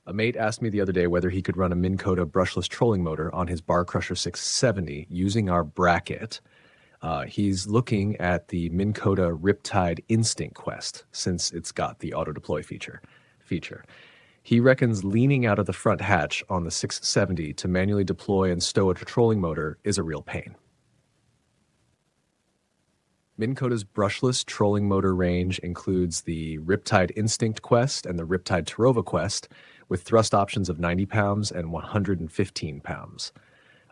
A mate asked me the other day whether he could run a Minn Kota brushless trolling motor on his Bar Crusher 670 using our bracket. He's looking at the Minn Kota Riptide Instinct Quest since it's got the auto deploy feature. He reckons leaning out of the front hatch on the 670 to manually deploy and stow a trolling motor is a real pain. Minn Kota's brushless trolling motor range includes the Riptide Instinct Quest and the Riptide Terrova Quest, with thrust options of 90 pounds and 115 pounds.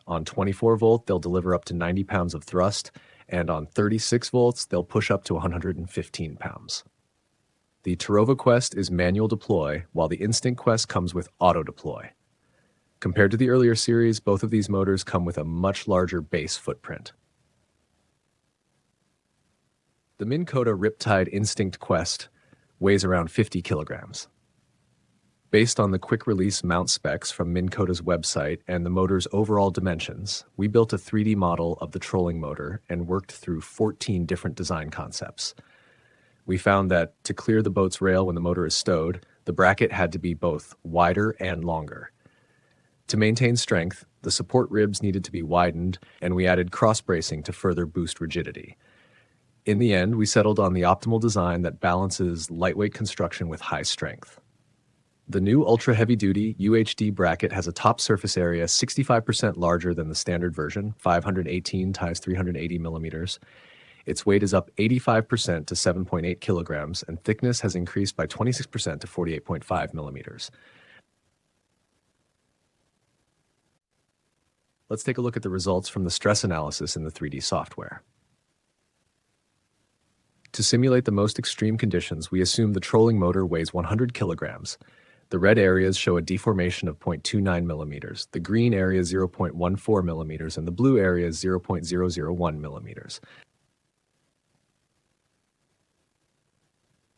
On 24 volt, they'll deliver up to 90 pounds of thrust, and on 36 volts, they'll push up to 115 pounds. The Terrova Quest is manual deploy, while the Instinct Quest comes with auto deploy. Compared to the earlier series, both of these motors come with a much larger base footprint. The Minn Kota Riptide Instinct Quest weighs around 50 kilograms. Based on the quick-release mount specs from Minn Kota's website and the motor's overall dimensions, we built a 3D model of the trolling motor and worked through 14 different design concepts. We found that to clear the boat's rail when the motor is stowed, the bracket had to be both wider and longer. To maintain strength, the support ribs needed to be widened, and we added cross-bracing to further boost rigidity. In the end, we settled on the optimal design that balances lightweight construction with high strength. The new ultra heavy-duty UHD bracket has a top surface area 65% larger than the standard version, 518 times 380 millimeters. Its weight is up 85% to 7.8 kilograms, and thickness has increased by 26% to 48.5 millimeters. Let's take a look at the results from the stress analysis in the 3D software. To simulate the most extreme conditions, we assume the trolling motor weighs 100 kilograms. The red areas show a deformation of 0.29 millimeters, the green area 0.14 millimeters, and the blue area 0.001 millimeters.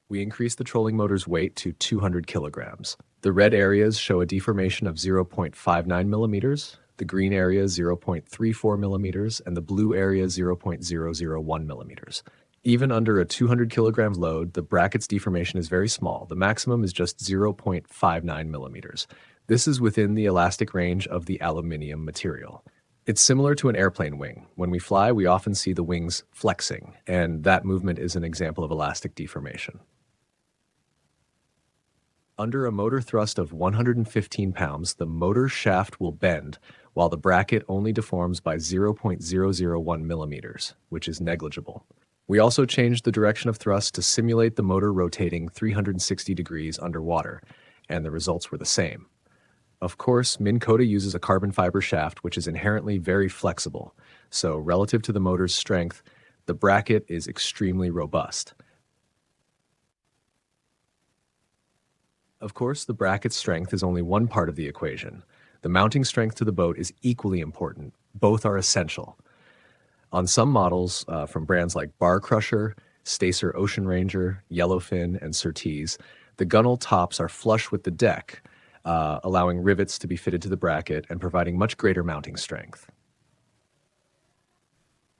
We increase the trolling motor's weight to 200 kilograms. The red areas show a deformation of 0.59 millimeters, the green area 0.34 millimeters, and the blue area 0.001 millimeters. Even under a 200 kilogram load, the bracket's deformation is very small. The maximum is just 0.59 millimeters. This is within the elastic range of the aluminium material. It's similar to an airplane wing. When we fly, we often see the wings flexing, and that movement is an example of elastic deformation. Under a motor thrust of 115 pounds, the motor shaft will bend, while the bracket only deforms by 0.001 millimeters, which is negligible. We also changed the direction of thrust to simulate the motor rotating 360 degrees underwater, and the results were the same. Of course, Minn Kota uses a carbon fiber shaft which is inherently very flexible, so relative to the motor's strength, the bracket is extremely robust. Of course, the bracket's strength is only one part of the equation. The mounting strength to the boat is equally important. Both are essential. On some models from brands like Bar Crusher, Stacer Ocean Ranger, Yellowfin, and Surtees, the gunnel tops are flush with the deck, allowing rivets to be fitted to the bracket and providing much greater mounting strength.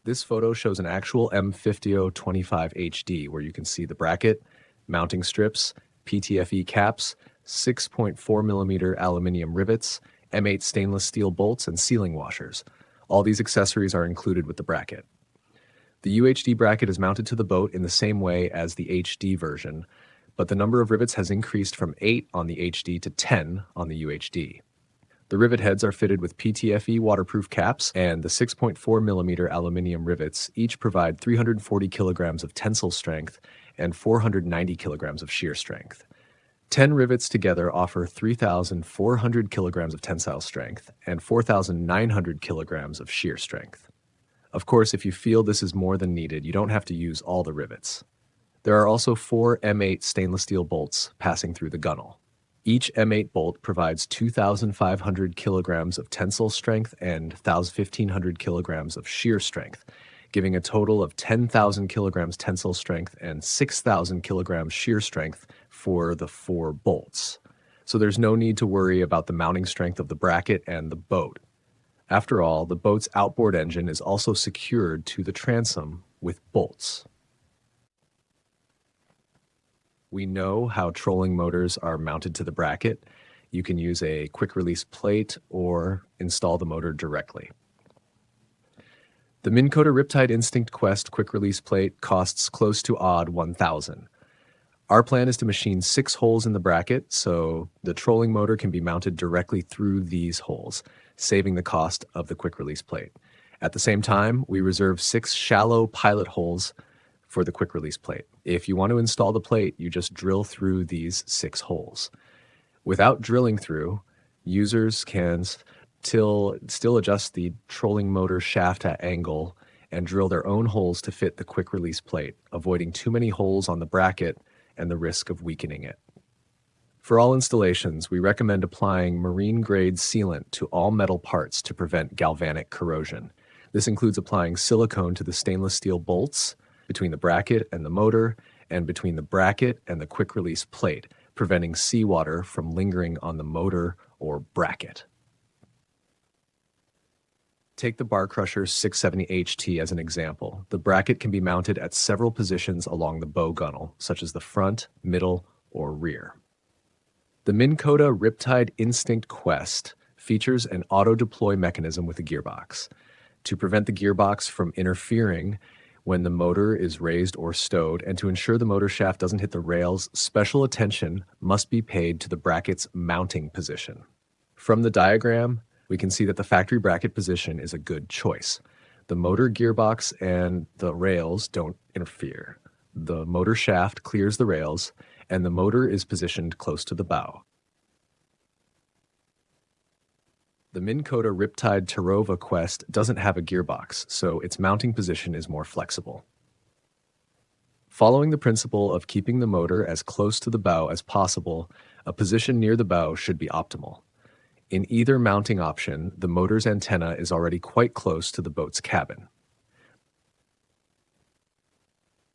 This photo shows an actual M5025 HD where you can see the bracket, mounting strips, PTFE caps, 6.4 millimeter aluminium rivets, M8 stainless steel bolts, and sealing washers. All these accessories are included with the bracket. The UHD bracket is mounted to the boat in the same way as the HD version, but the number of rivets has increased from 8 on the HD to 10 on the UHD. The rivet heads are fitted with PTFE waterproof caps, and the 6.4 millimeter aluminium rivets each provide 340 kilograms of tensile strength and 490 kilograms of shear strength. 10 rivets together offer 3,400 kilograms of tensile strength and 4,900 kilograms of shear strength. Of course, if you feel this is more than needed, you don't have to use all the rivets. There are also 4 M8 stainless steel bolts passing through the gunnel. Each M8 bolt provides 2,500 kilograms of tensile strength and 1,500 kilograms of shear strength, giving a total of 10,000 kilograms tensile strength and 6,000 kilograms shear strength for the 4 bolts. So there's no need to worry about the mounting strength of the bracket and the boat. After all, the boat's outboard engine is also secured to the transom with bolts. We know how trolling motors are mounted to the bracket. You can use a quick release plate or install the motor directly. The Minn Kota Riptide Instinct Quest quick release plate costs close to odd $1,000. Our plan is to machine 6 holes in the bracket so the trolling motor can be mounted directly through these holes, saving the cost of the quick release plate. At the same time, we reserve 6 shallow pilot holes for the quick release plate. If you want to install the plate, you just drill through these 6 holes. Without drilling through, users can still adjust the trolling motor shaft at angle and drill their own holes to fit the quick release plate, avoiding too many holes on the bracket and the risk of weakening it. For all installations, we recommend applying marine-grade sealant to all metal parts to prevent galvanic corrosion. This includes applying silicone to the stainless steel bolts between the bracket and the motor, and between the bracket and the quick release plate, preventing seawater from lingering on the motor or bracket. Take the Bar Crusher 670 HT as an example. The bracket can be mounted at several positions along the bow gunnel, such as the front, middle, or rear. The Minn Kota Riptide Instinct Quest features an auto-deploy mechanism with a gearbox. To prevent the gearbox from interfering when the motor is raised or stowed, and to ensure the motor shaft doesn't hit the rails, special attention must be paid to the bracket's mounting position. From the diagram, we can see that the factory bracket position is a good choice. The motor gearbox and the rails don't interfere. The motor shaft clears the rails, and the motor is positioned close to the bow. The Minn Kota Riptide Terrova Quest doesn't have a gearbox, so its mounting position is more flexible. Following the principle of keeping the motor as close to the bow as possible, a position near the bow should be optimal. In either mounting option, the motor's antenna is already quite close to the boat's cabin.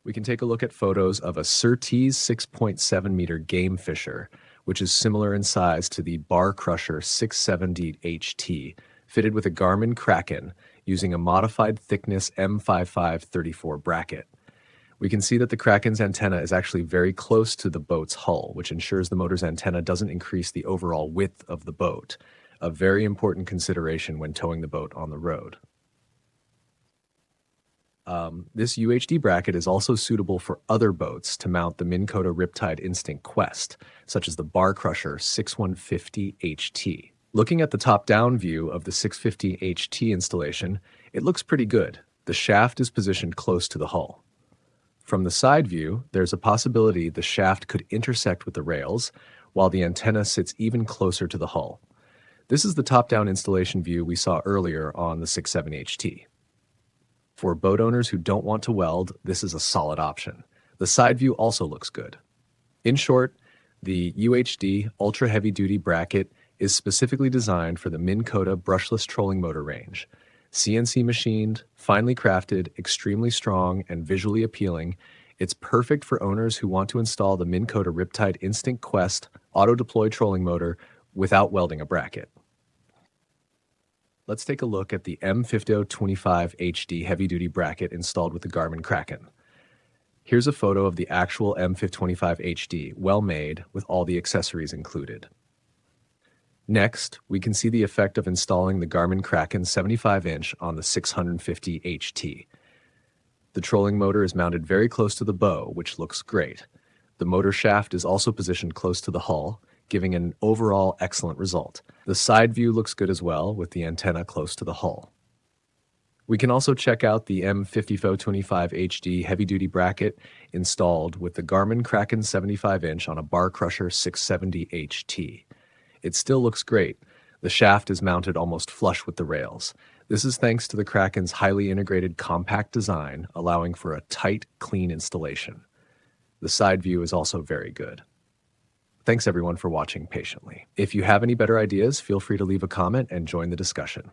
We can take a look at photos of a Surtees 6.7 meter game fisher, which is similar in size to the Bar Crusher 670 HT, fitted with a Garmin Kraken using a modified thickness M5534 bracket. We can see that the Kraken's antenna is actually very close to the boat's hull, which ensures the motor's antenna doesn't increase the overall width of the boat, a very important consideration when towing the boat on the road. This UHD bracket is also suitable for other boats to mount the Minn Kota Riptide Instinct Quest, such as the Bar Crusher 6150 HT. Looking at the top-down view of the 650 HT installation, it looks pretty good. The shaft is positioned close to the hull. From the side view, there's a possibility the shaft could intersect with the rails, while the antenna sits even closer to the hull. This is the top-down installation view we saw earlier on the 670 HT. For boat owners who don't want to weld, this is a solid option. The side view also looks good. In short, the UHD Ultra Heavy Duty bracket is specifically designed for the Minn Kota brushless trolling motor range. CNC machined, finely crafted, extremely strong, and visually appealing, it's perfect for owners who want to install the Minn Kota Riptide Instinct Quest auto-deploy trolling motor without welding a bracket. Let's take a look at the M5025 HD heavy-duty bracket installed with the Garmin Kraken. Here's a photo of the actual M5025 HD, well made, with all the accessories included. Next, we can see the effect of installing the Garmin Kraken 75-inch on the 650 HT. The trolling motor is mounted very close to the bow, which looks great. The motor shaft is also positioned close to the hull, giving an overall excellent result. The side view looks good as well, with the antenna close to the hull. We can also check out the M5025 HD heavy-duty bracket installed with the Garmin Kraken 75-inch on a Bar Crusher 670 HT. It still looks great. The shaft is mounted almost flush with the rails. This is thanks to the Kraken's highly integrated compact design, allowing for a tight, clean installation. The side view is also very good. Thanks everyone for watching patiently. If you have any better ideas, feel free to leave a comment and join the discussion.